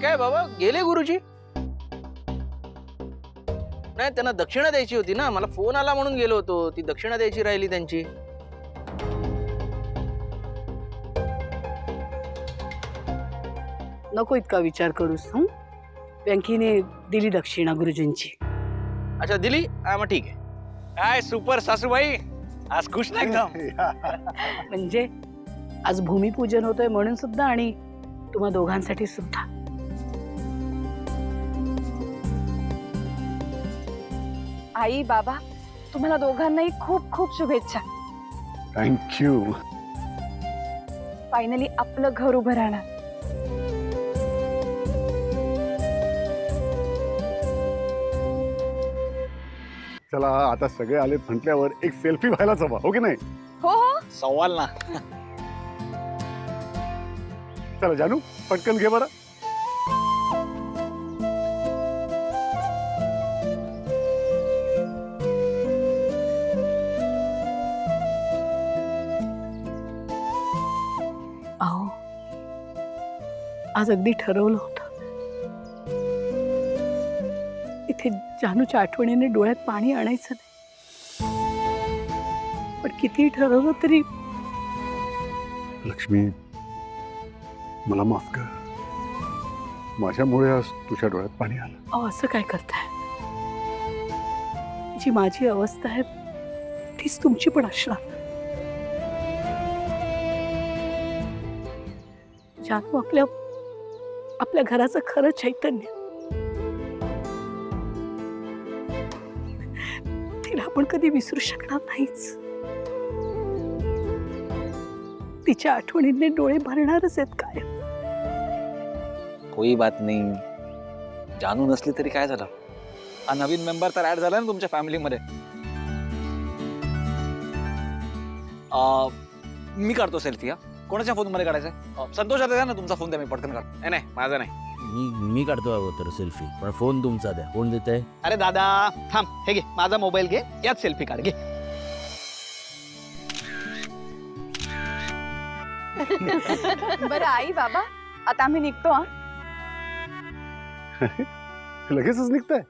काय बाबा गेले गुरुजी? नाही त्यांना दक्षिणा द्यायची होती ना, मला फोन आला म्हणून गेलो होतो. ती दक्षिणा द्यायची राहिली त्यांची. नको इतका विचार करूस. बँकेने दिली दक्षिणा गुरुजींची. अच्छा दिली? हा मग ठीक आहे. काय सुपर सासूबाई, आज खुश ना एकदम. म्हणजे आज भूमिपूजन होतंय म्हणून सुद्धा आणि तुम्हा दोघांसाठी सुद्धा. आई बाबा तुम्हाला दोघांनाही खूप खूप शुभेच्छा. थँक्यू. फायनली आपलं घर उभं राहणार. चला आता सगळे आले म्हटल्यावर एक सेल्फी व्हायलाच हवा, हो की नाही? हो हो सवाल ना. चला जानू पटकन घे बरं. अहो आज अगदी ठरवलं होतं. इथे जानूच्या आठवणीने डोळ्यात पाणी आणायचं नाही, पण किती ठरवलं तरी. लक्ष्मी मला माफ कर, माझ्यामुळे आज तुझ्या डोळ्यात पाणी आलं. अहो असं काय करताय? जी माझी अवस्था आहे तीच तुमची पण असणार. जानू आपल्या आपल्या घराचं खरं चैतन्य. तिला आपण कधी विसरू शकणार नाहीच. तिच्या आठवणींनी डोळे भरणारच आहेत काय. कोई बात नाही, जानू नसली तरी काय झालं, हा नवीन मेंबर तर ऍड झाला ना तुमच्या फॅमिलीमध्ये. मी काढतो सेल्फी. हा कोणाच्या फोन मध्ये काढायचं? संतोष द्या ना तुमचा फोन, द्या मी पटकन काढतो. नाही नाही माझा नाही. मी काढतो हवं तर सेल्फी, पण फोन तुमचा द्या. कोण देत आहे? अरे दादा थांब, हे घे माझा मोबाईल घे, यात सेल्फी काढ घे. बरं आई बाबा आता आम्ही निघतो. लगेचच निघताय?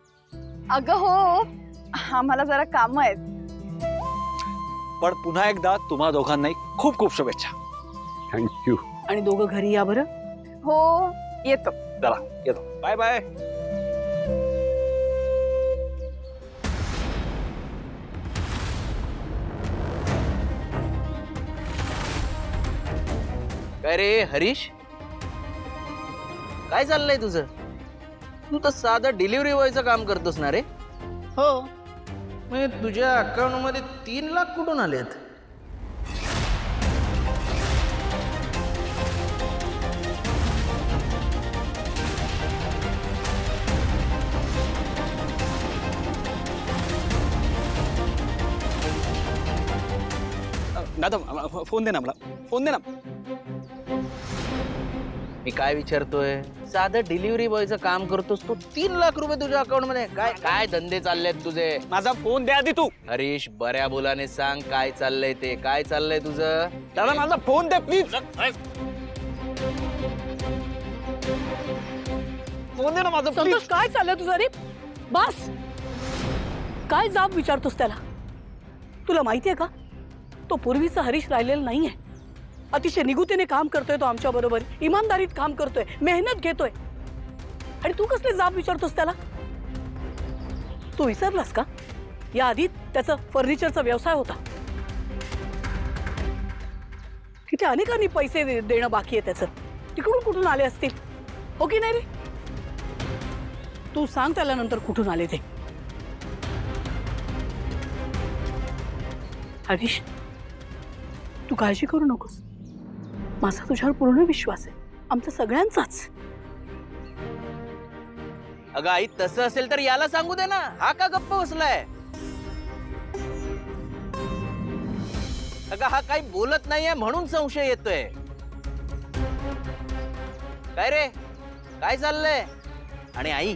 अगं हो, आम्हाला जरा काम आहेत. पण पुन्हा एकदा तुम्हा दोघांनाही खूप खूप शुभेच्छा. थँक्यू. आणि दोघं घरी या बरं. हो येतो. चला येतो. Bye bye. काय रे हरीश, काय चाललंय तुझं? तू तर साधं डिलिव्हरी बॉयचं काम करतोस ना रे? हो म्हणजे तुझ्या अकाउंट मध्ये 3 लाख कुठून आलेत? दादा फोन दे ना मला, फोन दे ना. मी काय विचारतोय, साधं डिलिव्हरी बॉयचं काम करतोस तू, 3 लाख रुपये तुझ्या अकाउंट मध्ये? काय काय धंदे चाललेत तुझे? माझा फोन द्या आधी तू. हरीश बऱ्या बोलाने सांग काय चाललंय ते. काय चाललंय तुझं? दादा माझा फोन द्या प्लीज. फोन दे ना माझा संतोष प्लीज. काय चाललं तुझं रे? बस काय जाब विचारतोस त्याला? तुला माहितीये का तो पूर्वीचा हरीश राहिलेला नाहीये. अतिशय निगुतीने काम करतोय तो आमच्या बरोबर, इमानदारीत काम करतोय, मेहनत घेतोय. आणि तू कसले जाब विचारतोस त्याला? तू विसरलास का या आधी त्याचा फर्निचरचा व्यवसाय होता. तिथे अनेकांनी पैसे देणं बाकी आहे त्याचं. तिकडून कुठून आले असतील, हो की नाही रे? तू सांग त्याला नंतर कुठून आले ते. हरीश तू काळजी करू नकोस, माझा तुझ्यावर पूर्ण विश्वास आहे, आमचा सगळ्यांचाच. अगं आई तसं असेल तर याला सांगू दे ना, हा का गप्प बसलाय? अगं हा काही बोलत नाहीये म्हणून संशय येतोय. काय रे काय चाललंय? आणि आई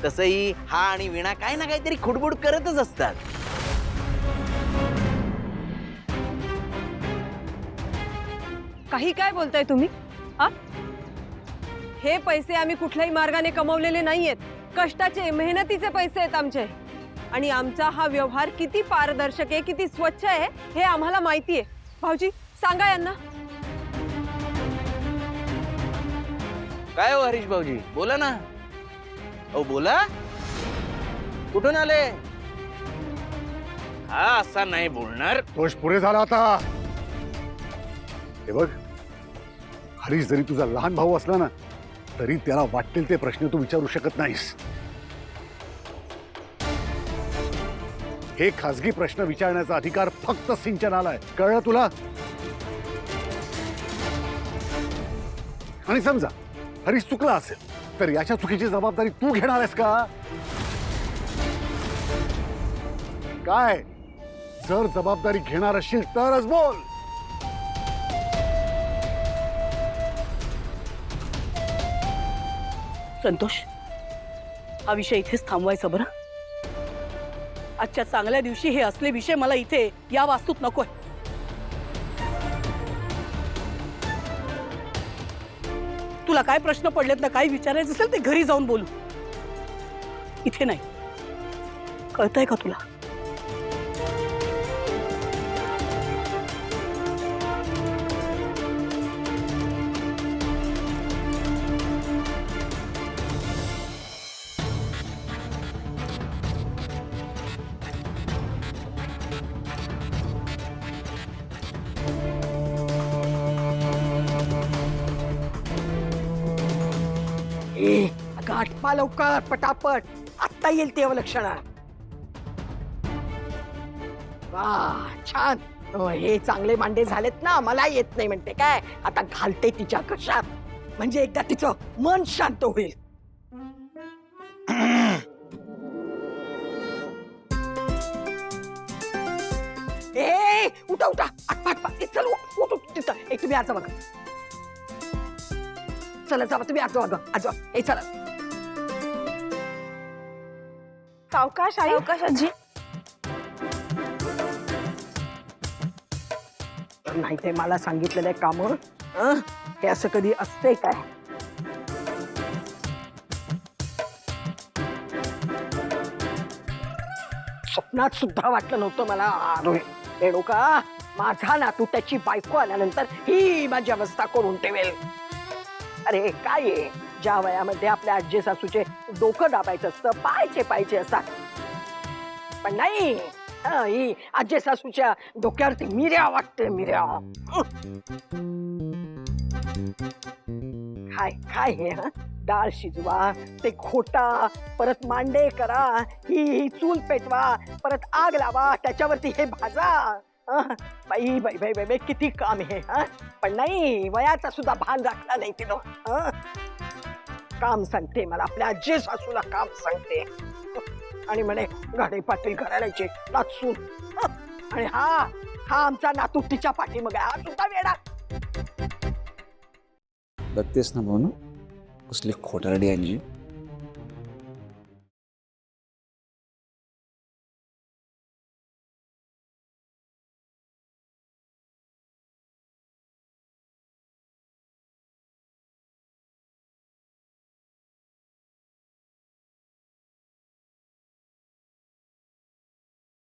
तसंही हा आणि वीणा काय ना काहीतरी खुडबुड करतच असतात. काही काय बोलताय तुम्ही? हा हे पैसे आम्ही कुठल्याही मार्गाने कमवलेले नाहीयेत. कष्टाचे मेहनतीचे पैसे आहेत आमचे. आणि आमचा हा व्यवहार किती पारदर्शक आहे, किती स्वच्छ आहे हे आम्हाला माहिती आहे. भाऊजी सांगा यांना. काय हो हरीश भाऊजी, बोला ना. ओ बोला, कुठून आले? हा असा नाही बोलणार. दोष पुरे झाला आता. हे बघ, हरीश जरी तुझा लहान भाऊ असला ना, तरी त्याला वाटतील ते प्रश्न तू विचारू शकत नाहीस. हे खासगी प्रश्न विचारण्याचा अधिकार फक्त सिंचनाला आहे, कळलं तुला? आणि समजा हरीश चुकला असेल तर याच्या चुकीची जबाबदारी तू घेणार आहेस का? काय? जर जबाबदारी घेणार असशील तरच बोल. संतोष, हा विषय इथेच थांबवायचा बरं. आजच्या चांगल्या दिवशी हे असले विषय मला इथे या वास्तूत नकोय. तुला काय प्रश्न पडलेत ना, काही विचारायचं असेल ते घरी जाऊन बोलू, इथे नाही. कळतंय का तुला? गाठपा लवकर, पटापट. आत्ता येईल ते लक्षण. वा छान. हे चांगले मांडे झालेत ना. मला येत नाही म्हणते काय? आता घालते तिच्या कशात, म्हणजे एकदा तिचं मन शांत होईल. ए उठा उठा, आटपा आटपा. चल उठ उठ तिथं. एक तुम्ही आजा बघा. चला जावा तुम्ही आजो आजो आजो. ए चला. सावकाश आई. सावकाश आजी. नाही ते मला सांगितलेलं काम हे असं कधी असते काय? स्वप्नात सुद्धा वाटलं नव्हतं मला. रेणुका, माझा नातू त्याची बायको आल्यानंतर ही माझी अवस्था करून ठेवेल. अरे काय आहे, ज्या वयामध्ये आपल्या आजी सासूचे डोकं दाबायचं असतं, पाहायचे असतात, पण नाही. ही आजी सासूच्या डोक्यावरती मिऱ्या वाटते, मिऱ्या. काय काय हे? डाळ शिजवा, ते खोटा, परत मांडे करा, ही चूल पेटवा, परत आग लावा, त्याच्यावरती हे भाजा. बाई बाई बाई बाई, किती काम आहे. पण नाही, वयाचा सुद्धा भान राखला नाही तिनं. काम सांगते मला, आपल्या आजी सासूला काम सांगते. आणि म्हणे गाडे पाटील घराण्याचे नाचून. आणि हा आमचा नातू तिच्या पाठीमागे. हा सुद्धा वेडा. बघतेस ना भाऊ ना, कसली खोटारडी आजी.